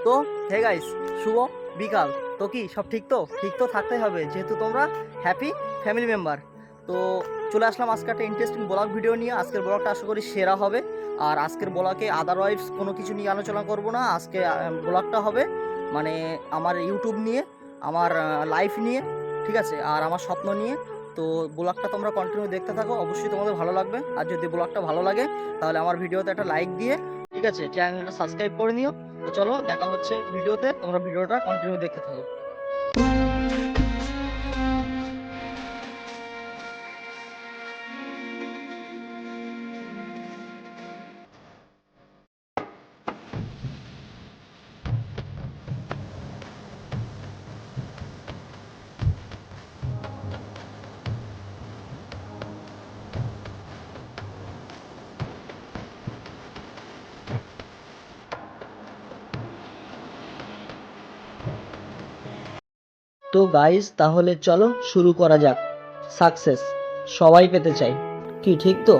তো hey guys, শুভ বিকাল। তো কি সব ঠিক তো? ঠিক তো থাকতেই হবে, যেহেতু তোমরা হ্যাপি ফ্যামিলি মেম্বার। তো চলে আসলাম আজকে একটা ইন্টারেস্টিং ব্লগ ভিডিও নিয়ে। আজকের ব্লগটা আশা করি সেরা হবে। আর আজকের ব্লগে আদারওয়াইজ কোনো কিছু নিয়ে আলোচনা করব না। আজকে ব্লগটা হবে মানে আমার ইউটিউব নিয়ে, আমার লাইফ নিয়ে, ঠিক আছে, আর আমার স্বপ্ন নিয়ে। তো ব্লগটা তোমরা কন্টিনিউ দেখতে থাকো, অবশ্যই তোমাদের ভালো লাগবে। আর যদি ব্লগটা ভালো লাগে তাহলে আমার ভিডিওতে একটা লাইক দিয়ে, ঠিক আছে, চ্যানেলটা সাবস্ক্রাইব করে নিও। তো চলো দেখা হচ্ছে ভিডিওতে, তোমরা ভিডিওটা কন্টিনিউ দেখতে থাকো। তো গাইস, তাহলে চলো শুরু করা যাক। সাকসেস সবাই পেতে চাই, কি ঠিক তো?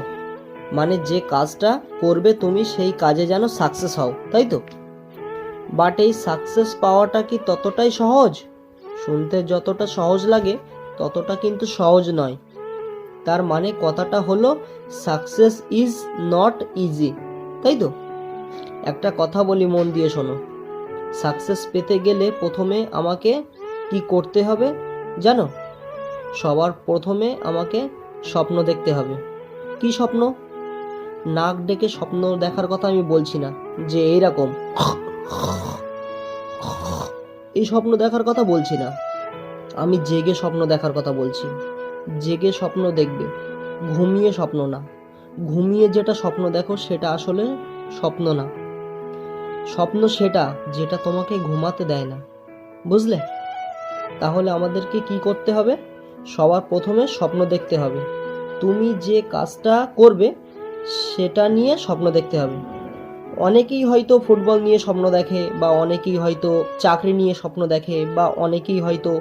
মানে যে কাজটা করবে তুমি, সেই কাজে যেন সাকসেস হও, তাই তো? বাট এই সাকসেস পাওয়াটা কি ততটাই সহজ? শুনতে যতটা সহজ লাগে ততটা কিন্তু সহজ নয়। তার মানে কথাটা হলো সাকসেস ইজ নট ইজি, তাই তো? একটা কথা বলি, মন দিয়ে শোনো। সাকসেস পেতে গেলে প্রথমে আমাকে কি করতে হবে জানো? সবার প্রথমে আমাকে স্বপ্ন দেখতে হবে। কি স্বপ্ন? নাক ডেকে স্বপ্ন দেখার কথা আমি বলছি না, যে এইরকম এই স্বপ্ন দেখার কথা বলছি না। আমি জেগে স্বপ্ন দেখার কথা বলছি। জেগে স্বপ্ন দেখবে, ঘুমিয়ে স্বপ্ন না। ঘুমিয়ে যেটা স্বপ্ন দেখো সেটা আসলে স্বপ্ন না। স্বপ্ন সেটা যেটা তোমাকে ঘুমাতে দেয় না, বুঝলে? তাহলে আমাদেরকে কি করতে হবে? সবার প্রথমে স্বপ্ন দেখতে হবে। তুমি যে কাজটা করবে সেটা নিয়ে স্বপ্ন দেখতে হবে। অনেকেই হয়তো ফুটবল নিয়ে স্বপ্ন দেখে, বা অনেকেই হয়তো চাকরি নিয়ে স্বপ্ন দেখে, বা অনেকেই হয়তো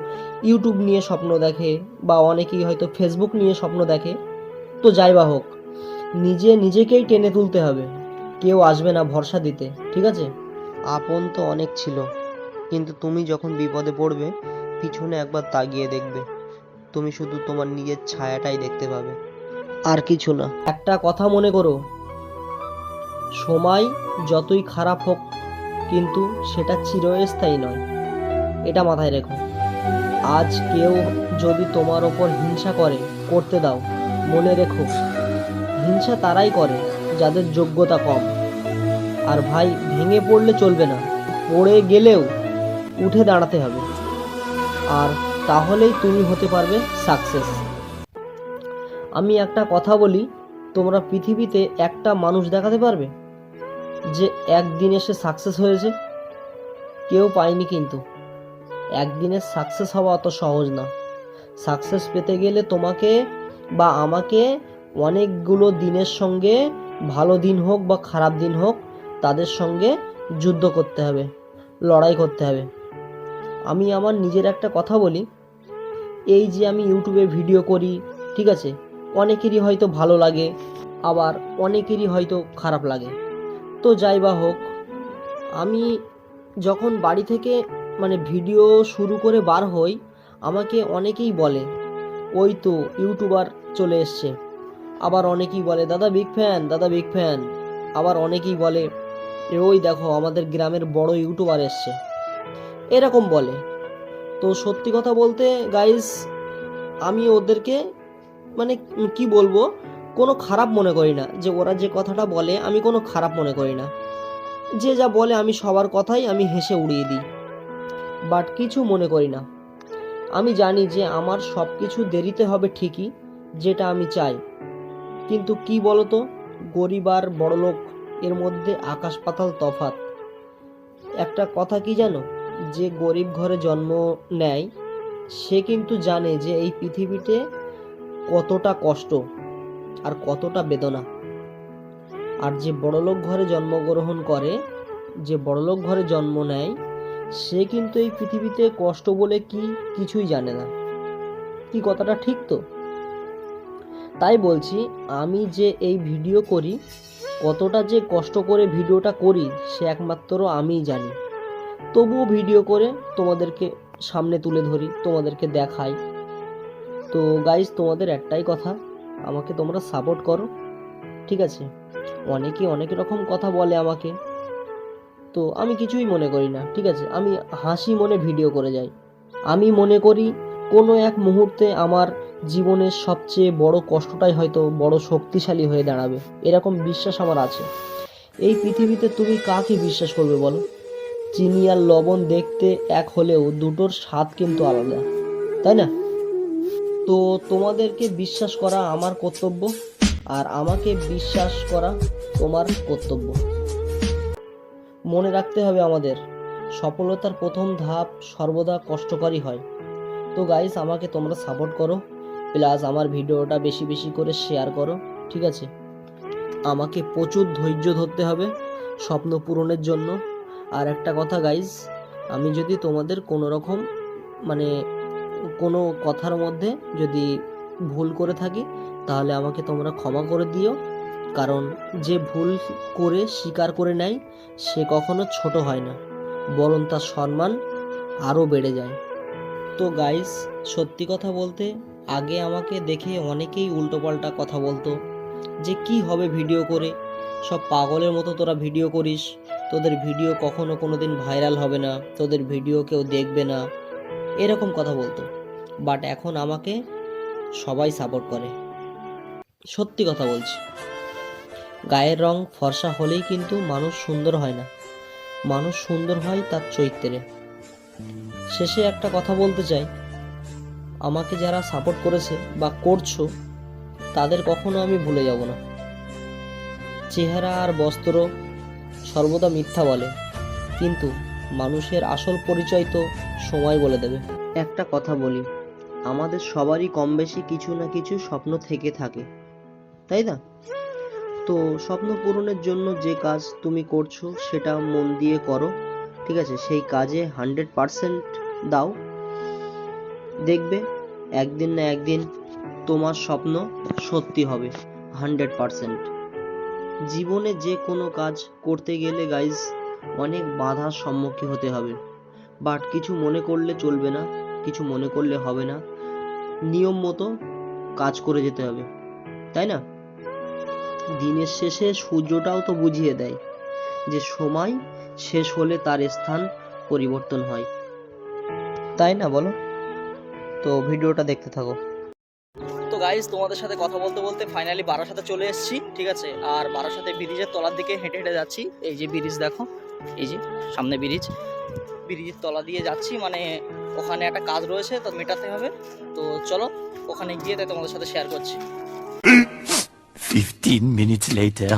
ইউটিউব নিয়ে স্বপ্ন দেখে, বা অনেকেই হয়তো ফেসবুক নিয়ে স্বপ্ন দেখে। তো যাই বা হোক, নিজেকেই টেনে তুলতে হবে। কেউ আসবে না ভরসা দিতে, ঠিক আছে? আপন তো অনেক ছিল, কিন্তু তুমি যখন বিপদে পড়বে পিছনে একবার তাকিয়ে দেখবে, তুমি শুধু তোমার নিজের ছায়াটাই দেখতে পাবে, আর কিছু না। একটা কথা মনে করো, সময় যতই খারাপ হোক কিন্তু সেটা চিরস্থায়ী নয়, এটা মাথায় রেখো। আজ কেউ যদি তোমার ওপর হিংসা করতে দাও, মনে রেখো হিংসা তারাই করে যাদের যোগ্যতা কম। আর ভাই, ভেঙে পড়লে চলবে না, পড়ে গেলেও উঠে দাঁড়াতে হবে। আর তাহলেই তুমি হতে পারবে সাকসেস। আমি একটা কথা বলি, তোমরা পৃথিবীতে একটা মানুষ দেখাতে পারবে যে একদিনে সে সাকসেস হয়েছে? কেউ পায়নি। কিন্তু একদিনে সাকসেস হওয়া অত সহজ না। সাকসেস পেতে গেলে তোমাকে বা আমাকে অনেকগুলো দিনের সঙ্গে, ভালো দিন হোক বা খারাপ দিন হোক, তাদের সঙ্গে যুদ্ধ করতে হবে, লড়াই করতে হবে। আমি আমার নিজের একটা কথা বলি, এই যে আমি ইউটিউবে ভিডিও করি, ঠিক আছে, অনেকেরই হয়তো ভালো লাগে, আবার অনেকেরই হয়তো খারাপ লাগে। তো যাই বা হোক, আমি যখন বাড়ি থেকে ভিডিও শুরু করে বার হই, আমাকে অনেকেই বলে ওই তো ইউটিউবার চলে এসছে। আবার অনেকেই বলে দাদা বিগ ফ্যান, দাদা বিগ ফ্যান। আবার অনেকেই বলে ওই দেখো আমাদের গ্রামের বড় ইউটিউবার এসছে, এরকম বলে। তো সত্যি কথা বলতে গাইস, আমি ওদেরকে কি বলবো, কোনো খারাপ মনে করি না। যে ওরা যে কথাটা বলে আমি কোনো খারাপ মনে করি না। যে যা বলে আমি সবার কথাই আমি হেসে উড়িয়ে দিই, বাট কিছু মনে করি না। আমি জানি যে আমার সব কিছু দেরিতে হবে ঠিকই, যেটা আমি চাই। কিন্তু কি বলতো, গরিব আর বড়লোক এর মধ্যে আকাশ পাতাল তফাৎ। একটা কথা কি জানো, যে গরিব ঘরে জন্ম নেয় সে কিন্তু জানে যে এই পৃথিবীতে কতটা কষ্ট আর কতটা বেদনা। আর যে বড়লোক ঘরে জন্মগ্রহণ করে, যে বড়লোক ঘরে জন্ম নেয়, সে কিন্তু এই পৃথিবীতে কষ্ট বলে কি কিছুই জানে না। কি কথাটা ঠিক তো? তাই বলছি, আমি যে এই ভিডিও করি, কতটা যে কষ্ট করে ভিডিওটা করি সে একমাত্র আমিই জানি। তবুও ভিডিও করে তোমাদেরকে সামনে তুলে ধরি, তোমাদেরকে দেখাই। তো গাইজ তোমাদের একটাই কথা, আমাকে তোমরা সাপোর্ট করো, ঠিক আছে? অনেকে অনেক রকম কথা বলে আমাকে, তো আমি কিছুই মনে করি না, ঠিক আছে? আমি হাসি মনে ভিডিও করে যাই। আমি মনে করি কোনো এক মুহূর্তে আমার জীবনের সবচেয়ে বড় কষ্টটাই হয়তো বড় শক্তিশালী হয়ে দাঁড়াবে, এরকম বিশ্বাস আমার আছে। এই পৃথিবীতে তুমি কাকে বিশ্বাস করবে বলো? চিনি আর লবণ দেখতে এক হলেও দুটোর স্বাদ কিন্তু আলাদা, তাই না? তো তোমাদেরকে বিশ্বাস করা আমার কর্তব্য, আর আমাকে বিশ্বাস করা তোমার কর্তব্য। মনে রাখতে হবে আমাদের, সফলতার প্রথম ধাপ সর্বদা কষ্টকরই হয়। তো গাইস, আমাকে তোমরা সাপোর্ট করো, প্লাস আমার ভিডিওটা বেশি বেশি করে শেয়ার করো, ঠিক আছে? আমাকে প্রচুর ধৈর্য ধরতে হবে স্বপ্ন পূরণের জন্য। আর একটা কথা গাইস, আমি যদি তোমাদের কোনো রকম কোনো কথার মধ্যে যদি ভুল করে থাকি, তাহলে আমাকে তোমরা ক্ষমা করে দিও, কারণ যে ভুল করে স্বীকার করে নেয় সে কখনো ছোট হয় না, বরং তার সম্মান আরও বেড়ে যায়। তো গাইস, সত্যি কথা বলতে আগে আমাকে দেখে অনেকেই উল্টোপাল্টা কথা বলতো যে কি হবে ভিডিও করে, সব পাগলের মতো তোরা ভিডিও করিস, তোদের ভিডিও কখনো কোনো দিন ভাইরাল হবে না, তোদের ভিডিও কেউ দেখবে না, এরকম কথা বলতো। বাট এখন আমাকে সবাই সাপোর্ট করে। সত্যি কথা বলছি, গায়ের রং ফর্সা হলেই কিন্তু মানুষ সুন্দর হয় না, মানুষ সুন্দর হয় তার চরিত্রে। শেষে একটা কথা বলতে চাই, আমাকে যারা সাপোর্ট করেছে বা করছো তাদের কখনো আমি ভুলে যাব না। চেহারা আর বস্ত্র সর্বদা মিথ্যা বলে, কিন্তু মানুষের আসল পরিচয় তো সময় বলে দেবে। একটা কথা বলি, আমাদের সবারই কম বেশি কিছু না কিছু স্বপ্ন থেকে থাকে, তাই না? তো স্বপ্ন পূরণের জন্য যে কাজ তুমি করছো সেটা মন দিয়ে করো, ঠিক আছে? সেই কাজে 100% দাও, দেখবে একদিন না একদিন তোমার স্বপ্ন সত্যি হবে 100%। জীবনে যে কোনো কাজ করতে গেলে গাইজ অনেক বাধার সম্মুখীন হতে হবে, বাট কিছু মনে করলে চলবে না, কিছু মনে করলে হবে না, নিয়ম মতো কাজ করে যেতে হবে, তাই না? দিনের শেষে সূর্যটাও তো বুঝিয়ে দেয় যে সময় শেষ হলে তার স্থান পরিবর্তন হয়, তাই না বলো? তো ভিডিওটা দেখতে থাকো। তো গাইস, তোমাদের সাথে কথা বলতে বলতে ফাইনালি বারাসাতে চলে এসেছি, ঠিক আছে? আর বারাসাতে ব্রিজের তলার দিকে হেঁটে হেঁটে যাচ্ছি। এই যে ব্রিজ দেখো, এই যে সামনে ব্রিজের তলা দিয়ে যাচ্ছি, ওখানে একটা কাজ রয়েছে তো মেটাতে হবে। তো চলো ওখানে গিয়ে তাই তোমাদের সাথে শেয়ার করছি। 15 minutes later.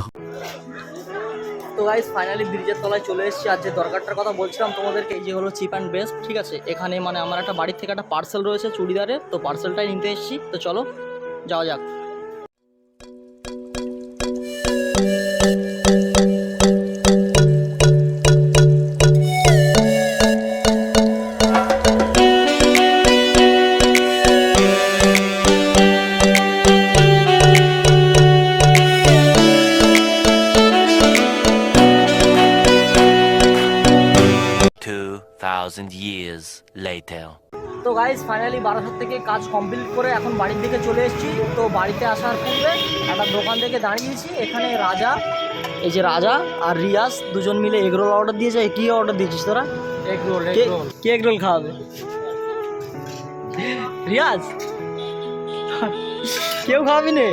তো গাইস, ফাইনালি ব্রিজের তলায় চলে এসেছি। আর যে দরকারটার কথা বলছিলাম তোমাদেরকে, এই যে হলো চিপ অ্যান্ড বেস্ট, ঠিক আছে? এখানে আমার একটা বাড়ির থেকে একটা পার্সেল রয়েছে চুড়িদারের, তো পার্সেলটাই নিতে এসেছি। তো চলো যাওয়া যাক। Years later. তো গাইস, ফাইনালি বারাসাত থেকে কাজ কমপ্লিট করে এখন বাড়ির দিকে চলে এসেছি। তো বাড়িতে আসার পূর্বে একটা দোকান থেকে দাঁড়িয়েছি, এখানে রাজা, এই যে রাজা আর রিয়াজ দুজন মিলে এগরোল অর্ডার দিয়েছে। কি অর্ডার দিয়েছিস তোরা? এগরোল। কে এগরোল খাওয়াবে? রিয়াজ? কেউ খাওয়াবি নে?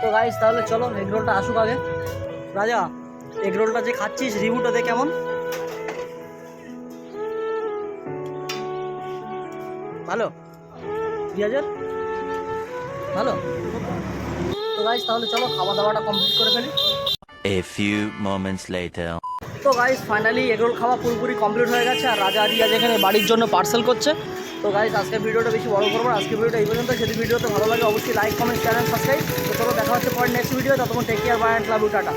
তো গাইস, তাহলে চলো এগরোলটা আসুক আগে। রাজা, এগরোলটা যে খাচ্ছিস রিভিউটা দে কেমন? ভালো? রিয়াজের ভালো? তো গাইস, তাহলে চলো খাওয়া দাওয়াটা কমপ্লিট করে ফেলি। A few moments later. তো গাইস, ফাইনালি এগরোল খাওয়া পুরোপুরি কমপ্লিট হয়ে গেছে, আর রাজা রিয়াজ এখানে বাড়ির জন্য পার্সেল করছে। তো গাইস, আজকের ভিডিওটা বেশি বড় করবো না, আজকের ভিডিওটা এই পর্যন্ত। যদি ভিডিওতে ভালো লাগে অবশ্যই লাইক, কমেন্ট, চ্যানেল সাবস্ক্রাইব। তো চলো দেখা হচ্ছে পরে নেক্সট ভিডিও। ততক্ষণ take care, bye and love you, tata.